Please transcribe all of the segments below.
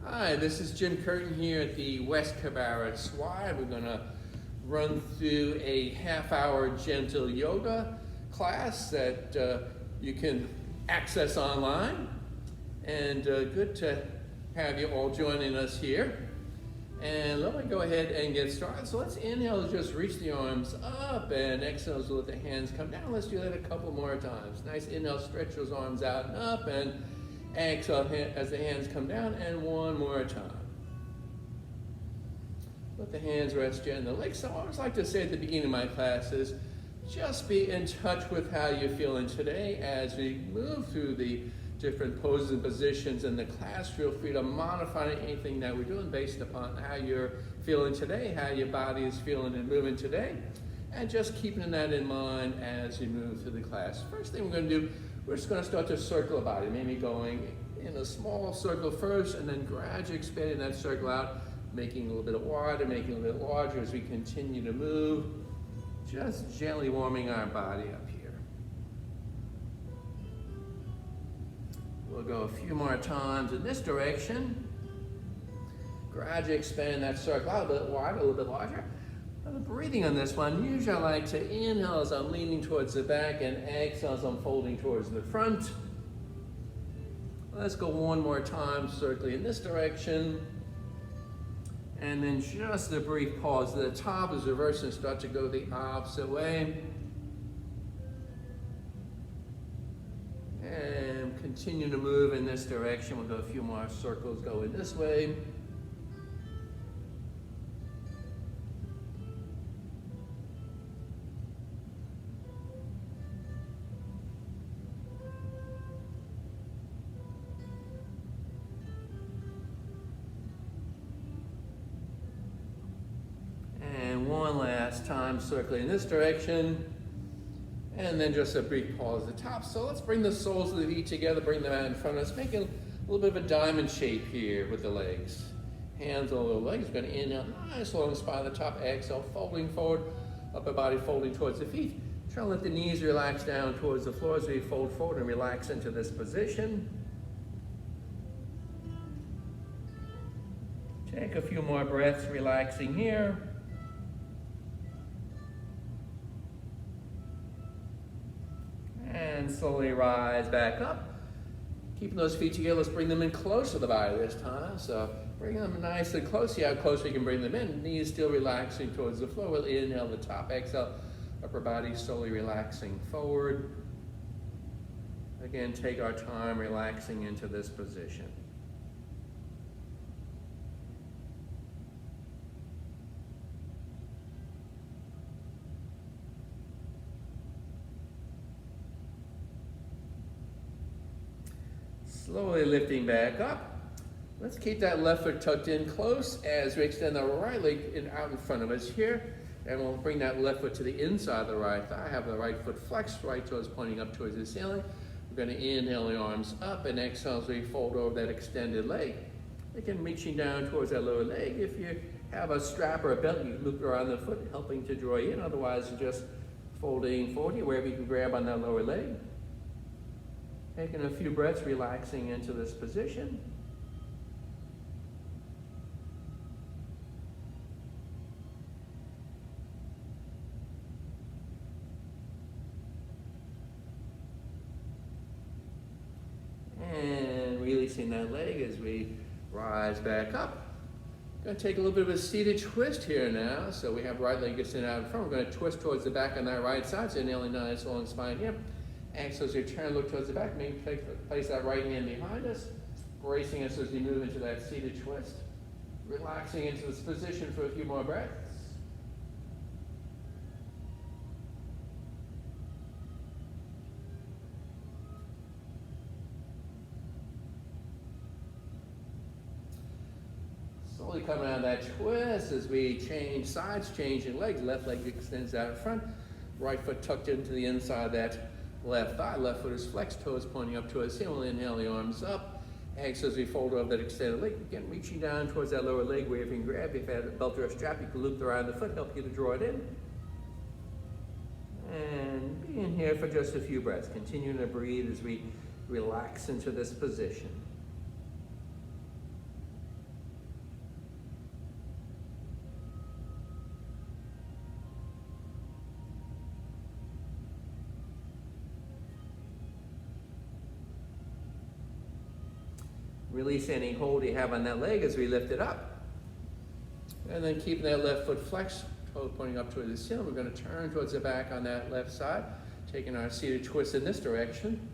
Hi, this is Jim Curtin here at the West Cabarrus. We're going to run through a half-hour gentle yoga class that you can access online. And good to have you all joining us here. And let me go ahead and get started. So let's inhale, just reach the arms up, and exhale, so let the hands come down. Let's do that a couple more times. Nice inhale, stretch those arms out and up, and exhale as the hands come down, and one more time. Let the hands rest gently on the legs. So I always like to say at the beginning of my classes, just be in touch with how you're feeling today as we move through the different poses and positions in the class. Feel free to modify anything that we're doing based upon how you're feeling today, how your body is feeling and moving today, and just keeping that in mind as you move through the class. First thing we're going to do, we're just going to start to circle the body, maybe going in a small circle first and then gradually expanding that circle out, making a little bit wider, making a little bit larger as we continue to move, just gently warming our body up here. We'll go a few more times in this direction. Gradually expand that circle out a little bit wider, a little bit larger. Breathing on this one, usually I like to inhale as I'm leaning towards the back and exhale as I'm folding towards the front. Let's go one more time, circling in this direction. And then just a brief pause at the top as reverse and start to go the opposite way. And continue to move in this direction. We'll go a few more circles going this way. And one last time circling in this direction. And then just a brief pause at the top. So let's bring the soles of the feet together, bring them out in front of us, making a little bit of a diamond shape here with the legs. Hands on the legs, we're going to inhale, nice long spine at the top, exhale, folding forward, upper body folding towards the feet. Try to let the knees relax down towards the floor as we fold forward and relax into this position. Take a few more breaths, relaxing here. And slowly rise back up. Keeping those feet together, let's bring them in close to the body this time. So bring them nice and close. See how close we can bring them in. Knees still relaxing towards the floor. We'll inhale the top, exhale, upper body slowly relaxing forward. Again, take our time relaxing into this position. Slowly lifting back up. Let's keep that left foot tucked in close as we extend the right leg out in front of us here. And we'll bring that left foot to the inside of the right thigh. Have the right foot flexed, right toes pointing up towards the ceiling. We're going to inhale the arms up and exhale as we fold over that extended leg. Again, reaching down towards that lower leg. If you have a strap or a belt, you can loop around the foot, helping to draw you in. Otherwise, just folding forward here, wherever you can grab on that lower leg. Taking a few breaths, relaxing into this position. And releasing that leg as we rise back up. Going to take a little bit of a seated twist here now. So we have right leg extended out in front. We're going to twist towards the back on that right side. So inhaling nice long spine here. Exhale as you turn, look towards the back. Maybe place that right hand behind us, bracing us as we move into that seated twist. Relaxing into this position for a few more breaths. Slowly coming out of that twist as we change sides, changing legs. Left leg extends out in front. Right foot tucked into the inside of that left thigh. Left foot is flexed, toes pointing up towards the ceiling. We'll inhale the arms up. Exhale as we fold over that extended leg. Again, reaching down towards that lower leg where you can grab. If you have a belt or a strap, you can loop around the foot, help you to draw it in. And being here for just a few breaths. Continuing to breathe as we relax into this position. Release any hold you have on that leg as we lift it up. And then keeping that left foot flexed, toes pointing up towards the ceiling. We're going to turn towards the back on that left side, taking our seated twist in this direction.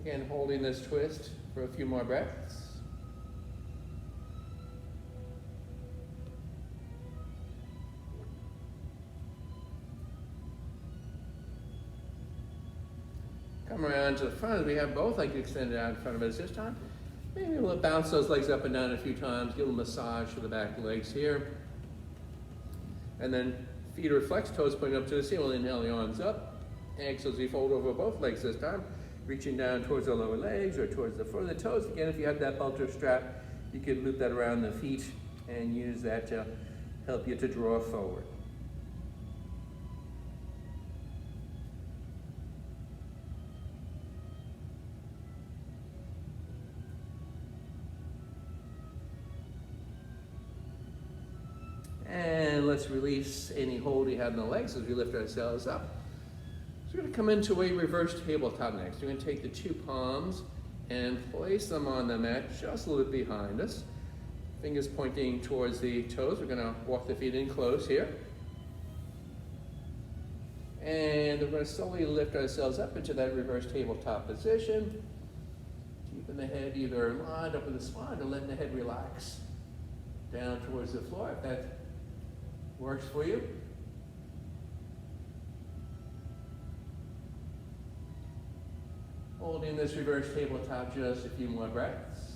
Again, holding this twist for a few more breaths. Come around to the front. We have both legs extended out in front of us this time. Maybe we'll bounce those legs up and down a few times, give a massage to the back legs here. And then feet are flexed, toes pointing up to the ceiling. Inhale the arms up. Exhale as we fold over both legs this time, reaching down towards the lower legs or towards the front of the toes. Again, if you have that halter strap, you could loop that around the feet and use that to help you to draw forward. And let's release any hold you have in the legs as we lift ourselves up. So we're going to come into a reverse tabletop next. We're going to take the two palms and place them on the mat just a little bit behind us. Fingers pointing towards the toes. We're going to walk the feet in close here. And we're going to slowly lift ourselves up into that reverse tabletop position. Keeping the head either lined up with the spine or letting the head relax down towards the floor if that works for you. Holding this reverse tabletop just a few more breaths.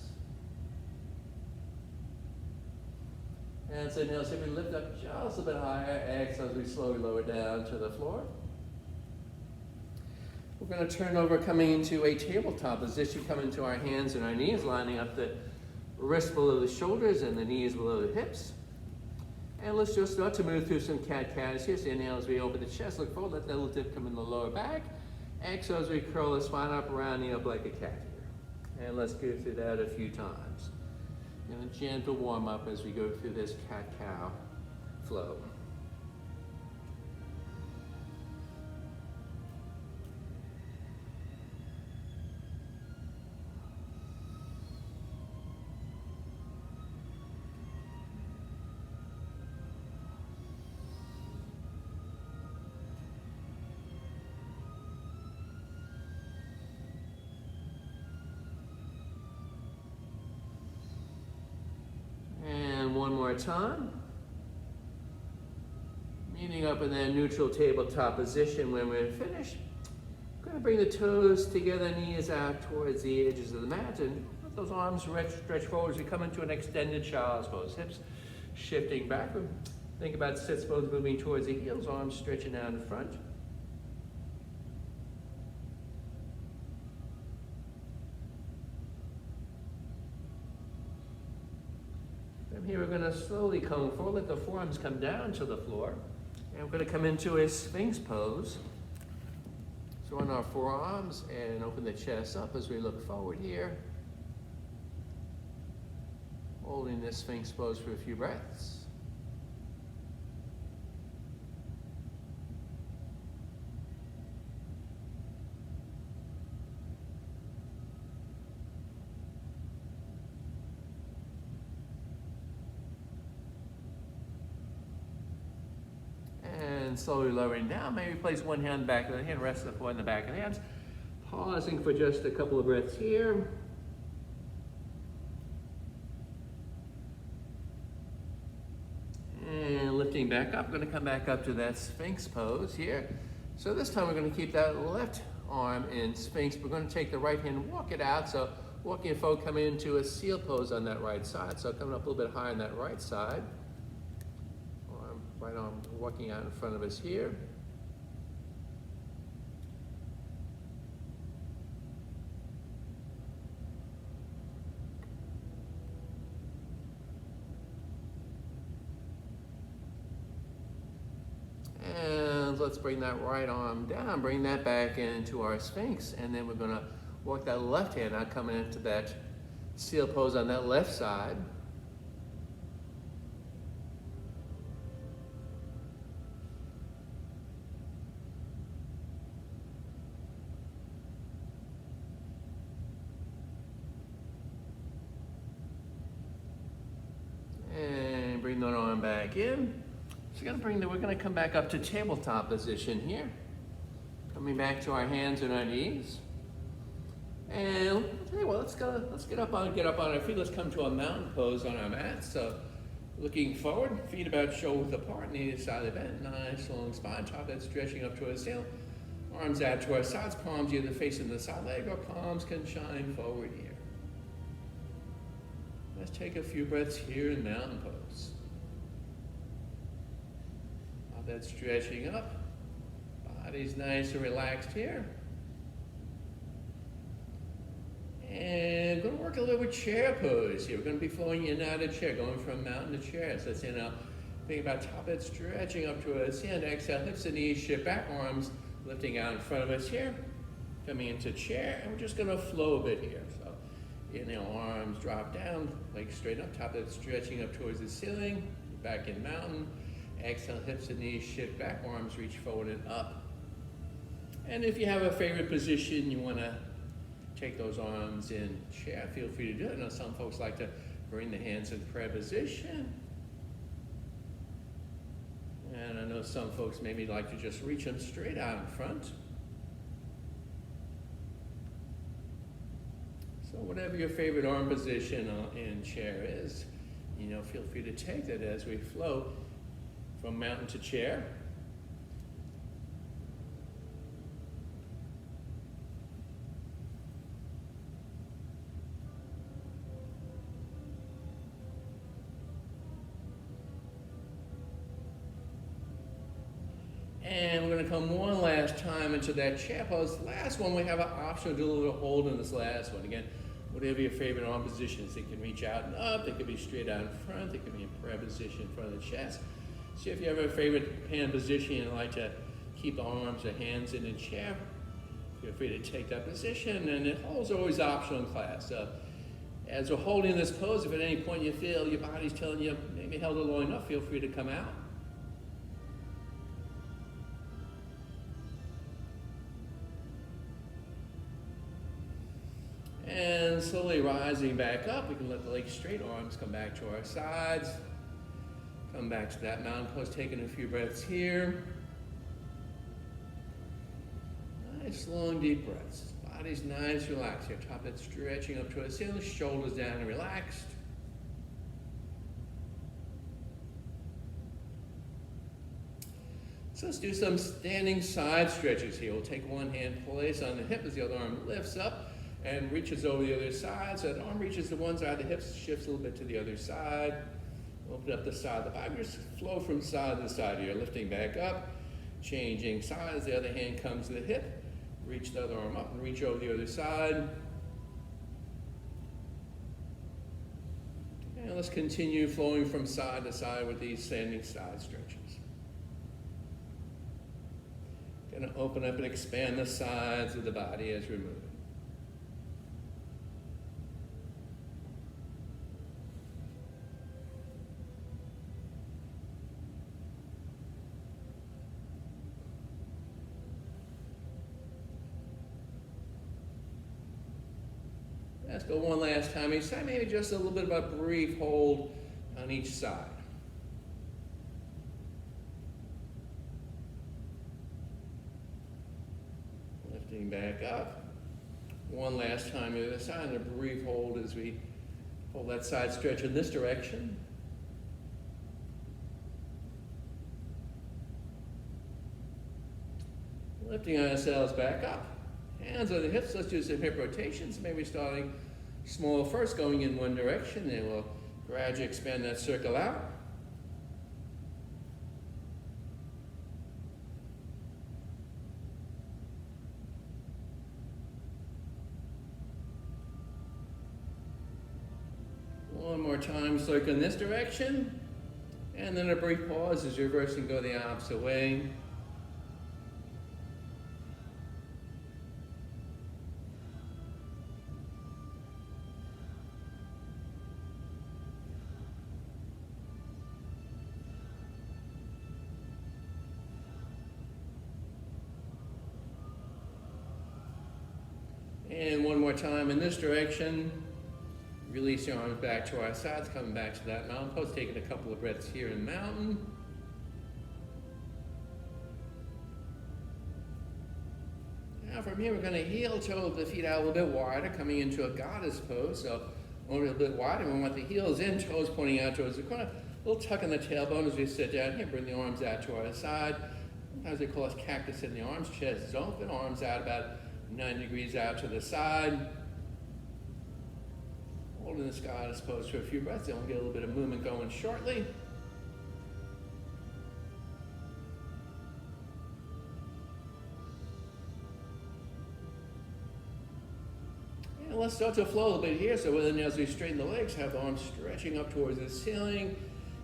And so now, so we lift up just a bit higher. Exhale as we slowly lower down to the floor. We're going to turn over, coming into a tabletop position, come into our hands and our knees, lining up the wrists below the shoulders and the knees below the hips. And let's just start to move through some cat-cows here. So inhale as we open the chest, look forward, let that little dip come in the lower back. Exhale as we curl the spine up, rounding up like a cat here. And let's go through that a few times. And a gentle warm up as we go through this cat-cow flow. One more time. Meeting up in that neutral tabletop position when we're finished. We're going to bring the toes together, knees out towards the edges of the mat, and let those arms stretch forward as we come into an extended child's pose. Hips shifting backward. Think about sits bones moving towards the heels, arms stretching out in front. Here we're going to slowly come forward, let the forearms come down to the floor, and we're going to come into a Sphinx Pose. So on our forearms and open the chest up as we look forward here. Holding this Sphinx Pose for a few breaths. And slowly lowering down, maybe place one hand back of the hand, rest the foot in the back of the hands. Pausing for just a couple of breaths here. And lifting back up, going to come back up to that Sphinx Pose here. So this time we're going to keep that left arm in Sphinx. We're going to take the right hand, walk it out. So walking forward, coming into a seal pose on that right side. So coming up a little bit higher on that right side. Right arm walking out in front of us here. And let's bring that right arm down, bring that back into our Sphinx, and then we're going to walk that left hand out, coming into that seal pose on that left side. Bring that arm back in. So we're gonna come back up to tabletop position here. Coming back to our hands and our knees. And I'll tell you what, let's get up on our feet. Let's come to a mountain pose on our mat. So looking forward, feet about shoulder width apart, knees side of the bend, nice long spine, top head stretching up towards the ceiling. Arms out to our sides, palms either facing the side leg or palms can shine forward here. Let's take a few breaths here in mountain pose. Top head stretching up. Body's nice and relaxed here. And we're going to work a little with chair pose here. We're going to be flowing in and out of chair, going from mountain to chair. So let's think about top head stretching up to us. And exhale, hips and knees shift back, arms lifting out in front of us here. Coming into chair, and we're just going to flow a bit here. So inhale, arms drop down, legs straight up, top head stretching up towards the ceiling. Back in mountain. Exhale, hips and knees shift back, arms reach forward and up. And if you have a favorite position, you want to take those arms in chair, feel free to do it. I know some folks like to bring the hands in prayer position. And I know some folks maybe like to just reach them straight out in front. So whatever your favorite arm position in chair is, feel free to take that as we flow from mountain to chair. And we're going to come one last time into that chair pose. Last one, we have an option to do a little hold in this last one. Again, whatever your favorite arm positions, they can reach out and up, they can be straight out in front, they can be in prayer position in front of the chest. So if you have a favorite hand position and like to keep the arms or hands in the chair, feel free to take that position. And it holds always optional in class. So as we're holding this pose, if at any point you feel your body's telling you maybe held it long enough, feel free to come out. And slowly rising back up, we can let the legs straight, arms come back to our sides. Come back to that mountain pose, taking a few breaths here. Nice, long, deep breaths. Body's nice, relaxed here. Top head stretching up to the ceiling, shoulders down and relaxed. So let's do some standing side stretches here. We'll take one hand, place on the hip as the other arm lifts up and reaches over the other side. So the arm reaches to one side, the hips shifts a little bit to the other side. Open up the side of the body. Just flow from side to side here, lifting back up, changing sides. The other hand comes to the hip. Reach the other arm up and reach over the other side. And let's continue flowing from side to side with these standing side stretches. Going to open up and expand the sides of the body as we're moving. Let's go one last time each side, maybe just a little bit of a brief hold on each side. Lifting back up. One last time the other side, and a brief hold as we pull that side stretch in this direction. Lifting ourselves back up. Hands on the hips, let's do some hip rotations. Maybe starting small first, going in one direction, then we'll gradually expand that circle out. One more time, circle in this direction. And then a brief pause as you reverse and go the opposite way. And one more time in this direction. Release your arms back to our sides, coming back to that mountain pose, taking a couple of breaths here in mountain. Now from here, we're going to heel toe the feet out a little bit wider, coming into a goddess pose. So a little bit wider. We want the heels in, toes pointing out towards the corner. A little tuck in the tailbone as we sit down here. Bring the arms out to our side. Sometimes they call us cactus in the arms. Chest is open, arms out about 90 degrees out to the side. Holding this goddess pose for a few breaths, then we'll get a little bit of movement going shortly. And let's start to flow a little bit here. So then as we straighten the legs, have the arms stretching up towards the ceiling.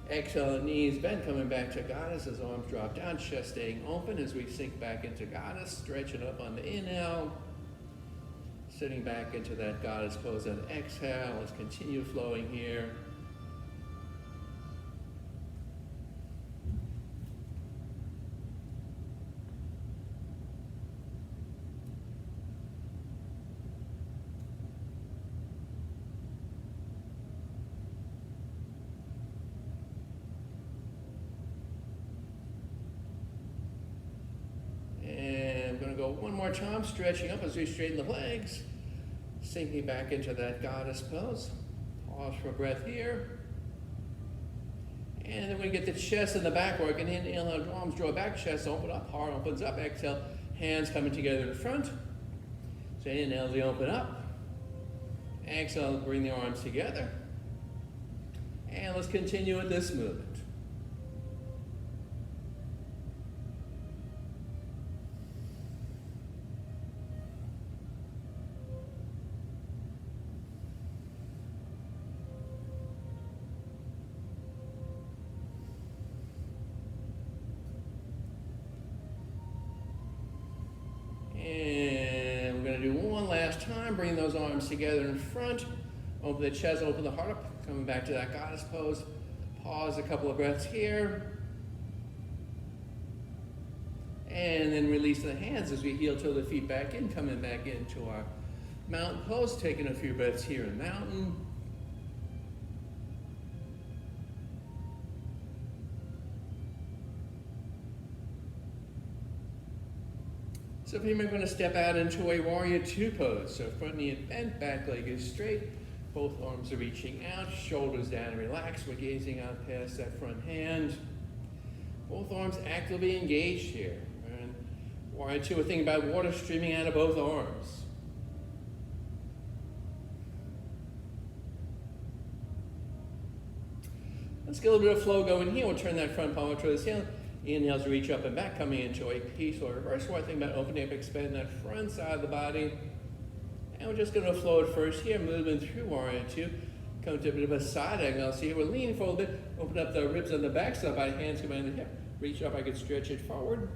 Exhale, knees bend, coming back to goddess as arms drop down, chest staying open as we sink back into goddess, stretching up on the inhale. Sitting back into that goddess pose on exhale. Let's continue flowing here. And I'm going to go one more time, stretching up as we straighten the legs. Sinking back into that goddess pose. Pause for a breath here. And then we get the chest and the back working. Inhale, arms draw back, chest open up, heart opens up. Exhale, hands coming together in front. So inhale, they open up. Exhale, bring the arms together. And let's continue with this movement. Bring those arms together in front. Open the chest, open the heart up. Coming back to that goddess pose. Pause a couple of breaths here. And then release the hands as we heel toe the feet back in. Coming back into our mountain pose. Taking a few breaths here in mountain. So from here, we're going to step out into a warrior two pose. So front knee is bent, back leg is straight. Both arms are reaching out, shoulders down and relaxed. We're gazing out past that front hand. Both arms actively engaged here. And warrior two, we're thinking about water streaming out of both arms. Let's get a little bit of flow going here. We'll turn that front palm towards the ceiling. Inhales, reach up and back, coming into a peaceful reverse. One thing about opening up, expanding that front side of the body. And we're just going to flow it first here, moving through warrior two. Come to a bit of a side angle. So here we're leaning forward a bit. Open up the ribs on the back side by hands coming in the hip. Reach up, I can stretch it forward.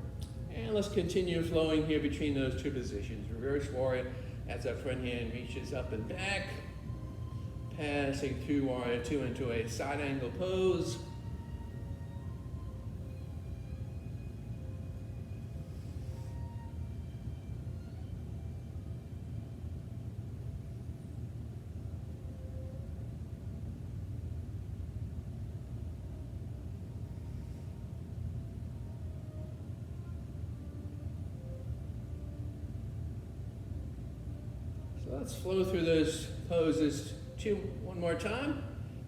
And let's continue flowing here between those two positions. Reverse warrior as that front hand reaches up and back. Passing through warrior two into a side angle pose. Let's flow through those poses one more time,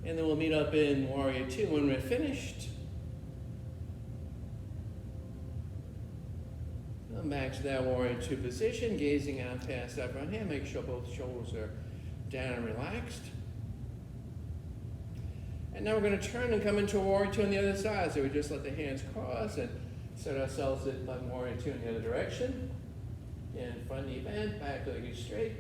and then we'll meet up in warrior two when we're finished. Come back to that warrior two position, gazing out past that front hand. Make sure both shoulders are down and relaxed. And now we're going to turn and come into warrior two on the other side. So we just let the hands cross and set ourselves in warrior two in the other direction. And front knee bent, back leg is straight.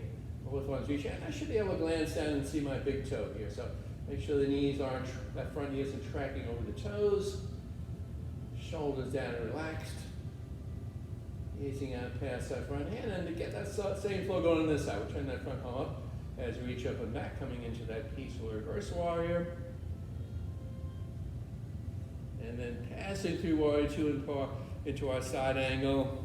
Both ones reach out. I should be able to glance down and see my big toe here. So make sure the knees aren't, that front knee isn't tracking over the toes. Shoulders down and relaxed. Gazing out past that front hand. And to get that same flow going on this side, we'll turn that front palm up as we reach up and back, coming into that peaceful reverse warrior. And then passing through warrior two into our side angle.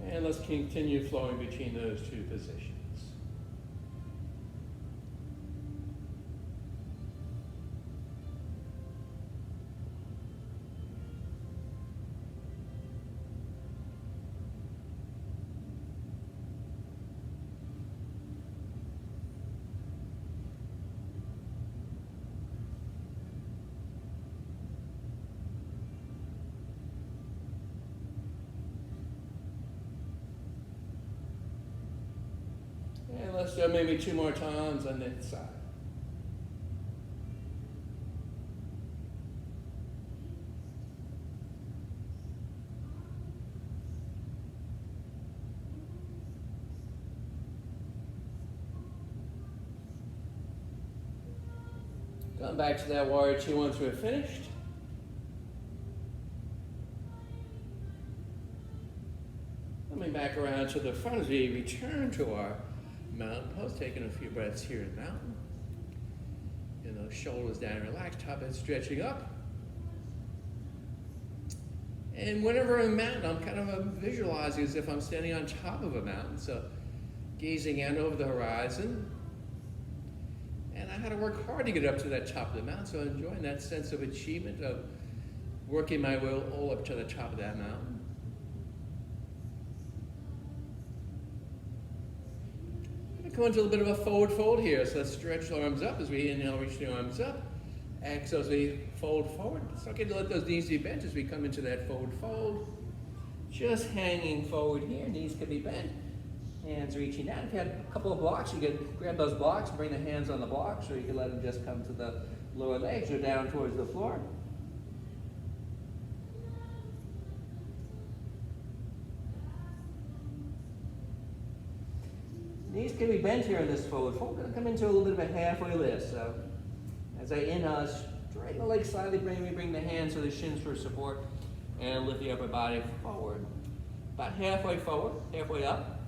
And let's continue flowing between those two positions. And let's do maybe 2 more times on that side. Come back to that warrior 2 once we're finished. Coming back around to the front as we return to our mountain pose, taking a few breaths here in mountain. And those shoulders down, relaxed, top head stretching up. And whenever I'm in mountain, I'm kind of visualizing as if I'm standing on top of a mountain. So gazing out over the horizon. And I had to work hard to get up to that top of the mountain, so enjoying that sense of achievement of working my way all up to the top of that mountain. Go into a little bit of a forward fold here. So let's stretch the arms up as we inhale, reach the arms up. Exhale as we fold forward. It's okay to let those knees be bent as we come into that forward fold. Just hanging forward here. Knees can be bent. Hands reaching down. If you had a couple of blocks, you could grab those blocks and bring the hands on the blocks, or you could let them just come to the lower legs or down towards the floor. Knees can be bent here in this forward fold. We're going to come into a little bit of a halfway lift. So as I inhale, straighten the legs slightly, bring the hands to the shins for support, and lift the upper body forward. About halfway forward, halfway up,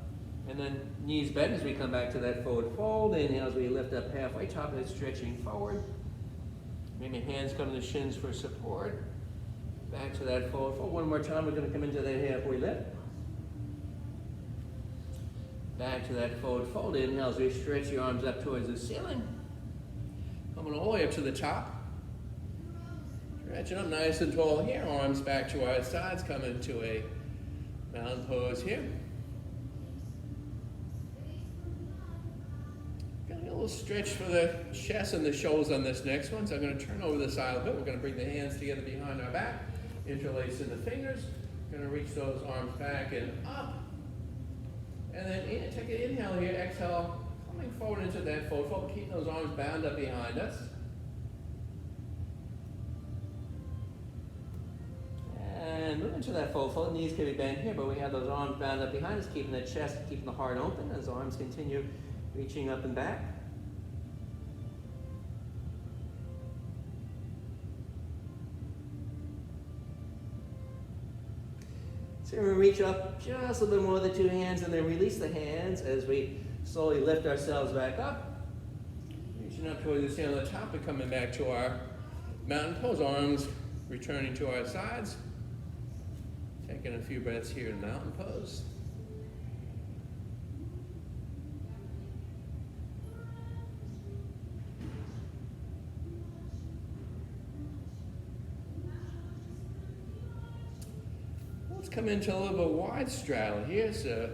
and then knees bent as we come back to that forward fold. Inhale as we lift up halfway, top head stretching forward. Maybe hands come to the shins for support. Back to that forward fold. One more time, we're going to come into that halfway lift. Back to that forward fold. Inhale as we stretch your arms up towards the ceiling. Coming all the way up to the top. Stretching up nice and tall here. Arms back to our sides. Coming into a mountain pose here. Got a little stretch for the chest and the shoulders on this next one. So I'm going to turn over the side a bit. We're going to bring the hands together behind our back. Interlacing the fingers. Going to reach those arms back and up. And then take an inhale here, exhale, coming forward into that forward fold, keep those arms bound up behind us. And move into that forward fold, knees can be bent here, but we have those arms bound up behind us, keeping the chest, keeping the heart open as arms continue reaching up and back. So we reach up just a little bit more with the 2 hands and then release the hands as we slowly lift ourselves back up. Reaching up towards the ceiling on the top and coming back to our mountain pose. Arms returning to our sides. Taking a few breaths here in mountain pose. Let's come into a little bit wide straddle here. So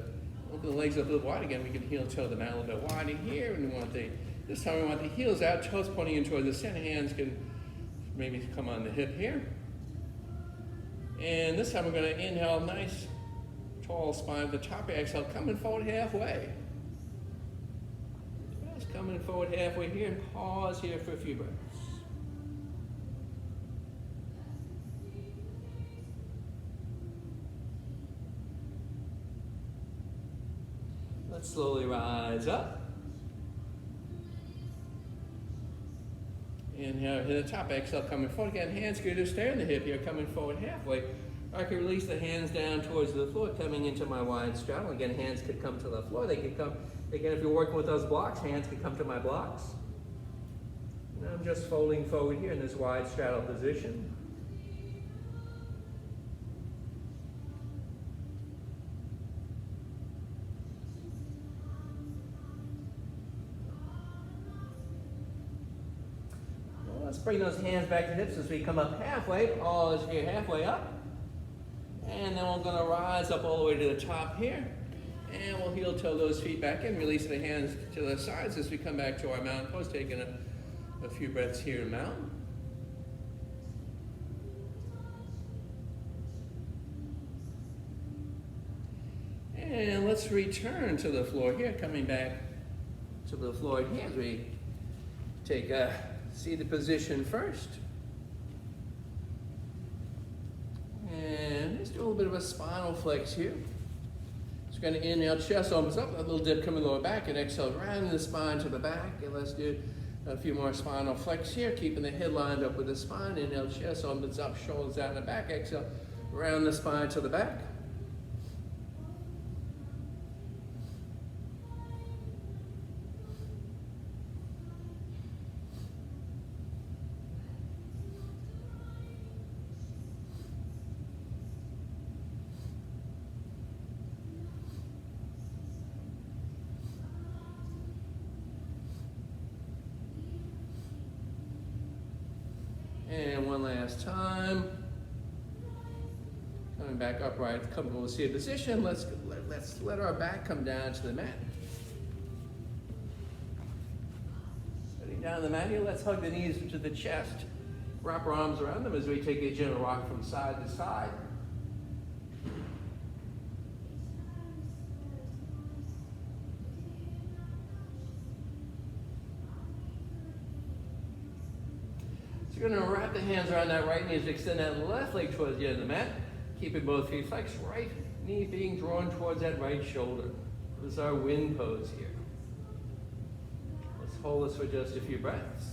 open the legs up a little wide again. We can heel toe them out a little bit wider here. And we want this time we want the heels out, toes pointing in towards the center. Hands can maybe come on the hip here. And this time we're going to inhale, nice tall spine at the top. Exhale, coming forward halfway. Just coming forward halfway here and pause here for a few breaths. Let's slowly rise up. Inhale, hit the top. Exhale, coming forward again. Hands can just stay on the hip here, coming forward halfway. I can release the hands down towards the floor, coming into my wide straddle. Again, hands could come to the floor. They could come, again, if you're working with those blocks, hands could come to my blocks. And I'm just folding forward here in this wide straddle position. bring those hands back to hips as we come up halfway. Pause here, halfway up. And then we're going to rise up all the way to the top here. And we'll heel toe those feet back in, releasing the hands to the sides as we come back to our mountain pose, taking a few breaths here in mountain. And let's return to the floor here, coming back to the floor here as we take a seated position first. And let's do a little bit of a spinal flex here. Just going to inhale, chest opens up, a little dip coming lower back, and exhale, rounding the spine to the back. And let's do a few more spinal flex here, keeping the head lined up with the spine. Inhale, chest opens up, shoulders out and the back. Exhale, round the spine to the back. And one last time. Coming back upright, comfortable seated position. Let's let our back come down to the mat. Sitting down on the mat here, let's hug the knees to the chest. Wrap our arms around them as we take a gentle rock from side to side. You're going to wrap the hands around that right knee as you extend that left leg towards the end of the mat. Keeping both feet flexed, right knee being drawn towards that right shoulder. This is our wind pose here. Let's hold this for just a few breaths.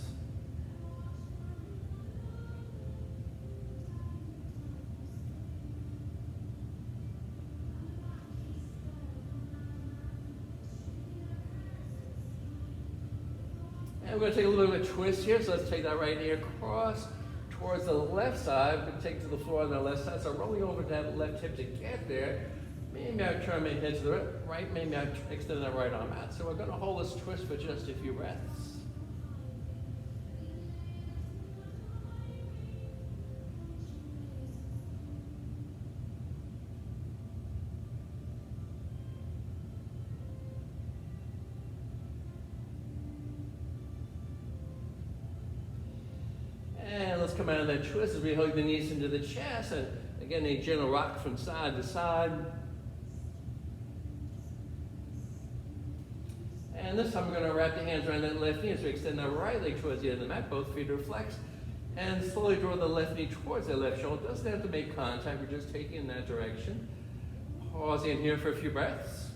And we're going to take a little bit of a twist here, so let's take that right knee across towards the left side. We're going to take it to the floor on the left side, so rolling over to that left hip to get there. Maybe I turn my head to the right, maybe I extend that right arm out. So we're going to hold this twist for just a few breaths. And let's come out of that twist as we hug the knees into the chest. And again, a gentle rock from side to side. And this time we're going to wrap the hands around that left knee as we extend that right leg towards the end of the mat. Both feet are flexed. And slowly draw the left knee towards that left shoulder. It doesn't have to make contact. We're just taking in that direction. Pause in here for a few breaths.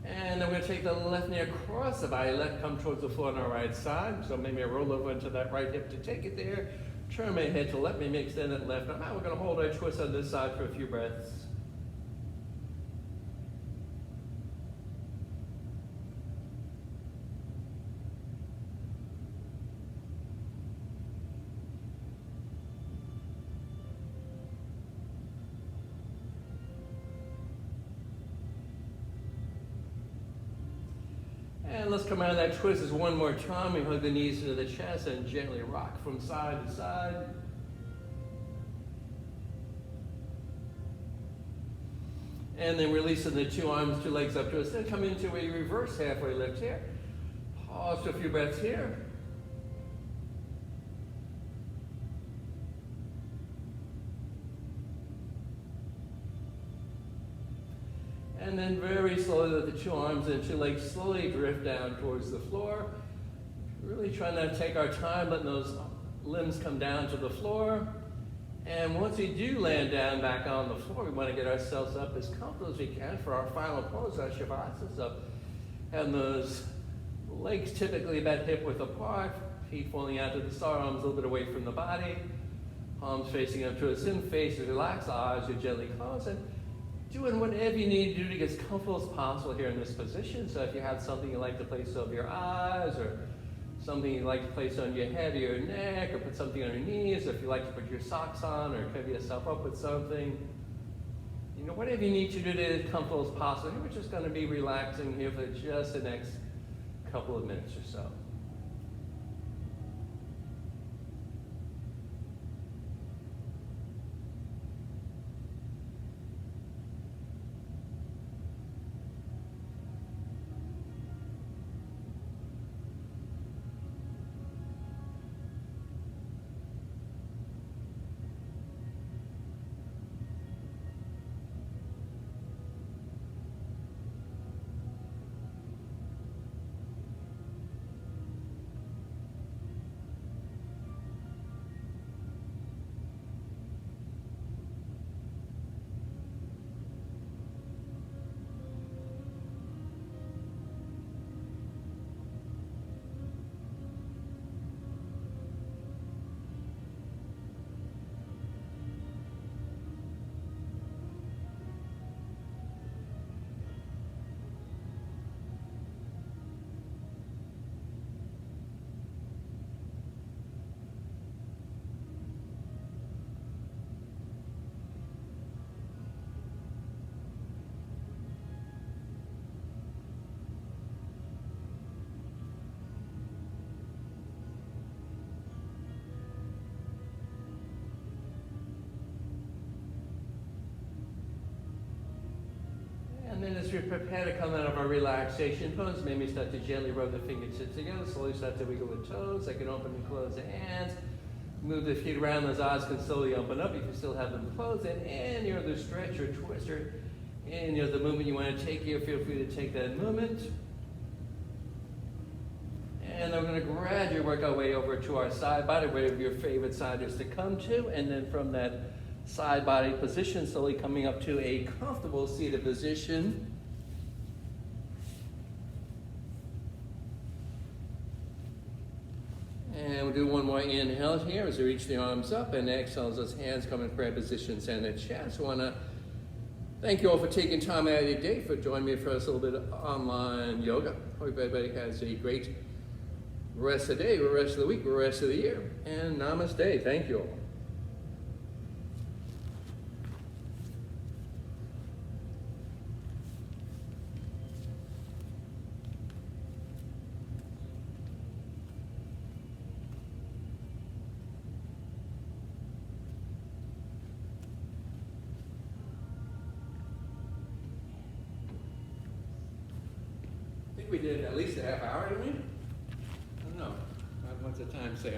And then we're going to take the left knee across the body, let it come towards the floor on our right side. So maybe I roll over into that right hip to take it there. Turn my head to let me extend that left arm out. We're going to hold our twist on this side for a few breaths. And let's come out of that twist one more time. We hug the knees into the chest and gently rock from side to side. And then releasing the two arms, two legs up to us. Then come into a reverse halfway lift here. Pause for a few breaths here. And then very slowly let the two arms and two legs slowly drift down towards the floor. Really trying to take our time, letting those limbs come down to the floor. And once we do land down back on the floor, we want to get ourselves up as comfortable as we can for our final pose, our Shavasana. So having those legs typically about hip width apart, feet falling out to the side, arms a little bit away from the body, palms facing up to us in face, relax, eyes are gently closed. And doing whatever you need to do to get as comfortable as possible here in this position. So if you have something you like to place over your eyes or something you like to place on your head or your neck, or put something on your knees, or if you like to put your socks on, or cover yourself up with something. You know, whatever you need to do to get as comfortable as possible. We're just going to be relaxing here for just the next couple of minutes or so. And then as we prepare to come out of our relaxation pose, maybe start to gently rub the fingertips together, slowly start to wiggle the toes. I can open and close the hands. Move the feet around, those eyes can slowly open up if you still have them closed. And inhale the stretch or twist, or inhale the movement you want to take here. Feel free to take that movement. And then we're going to gradually work our way over to our side body, wherever your favorite side is to come to. And then from that side body position, slowly coming up to a comfortable seated position. And we'll do one more inhale here as we reach the arms up, and exhale as those hands come in prayer positions and the chest. I want to thank you all for taking time out of your day for joining me for a little bit of online yoga. Hope everybody has a great rest of the day, rest of the week, rest of the year. And namaste. Thank you all. We did at least a half hour, didn't we? I don't know. What's the time say?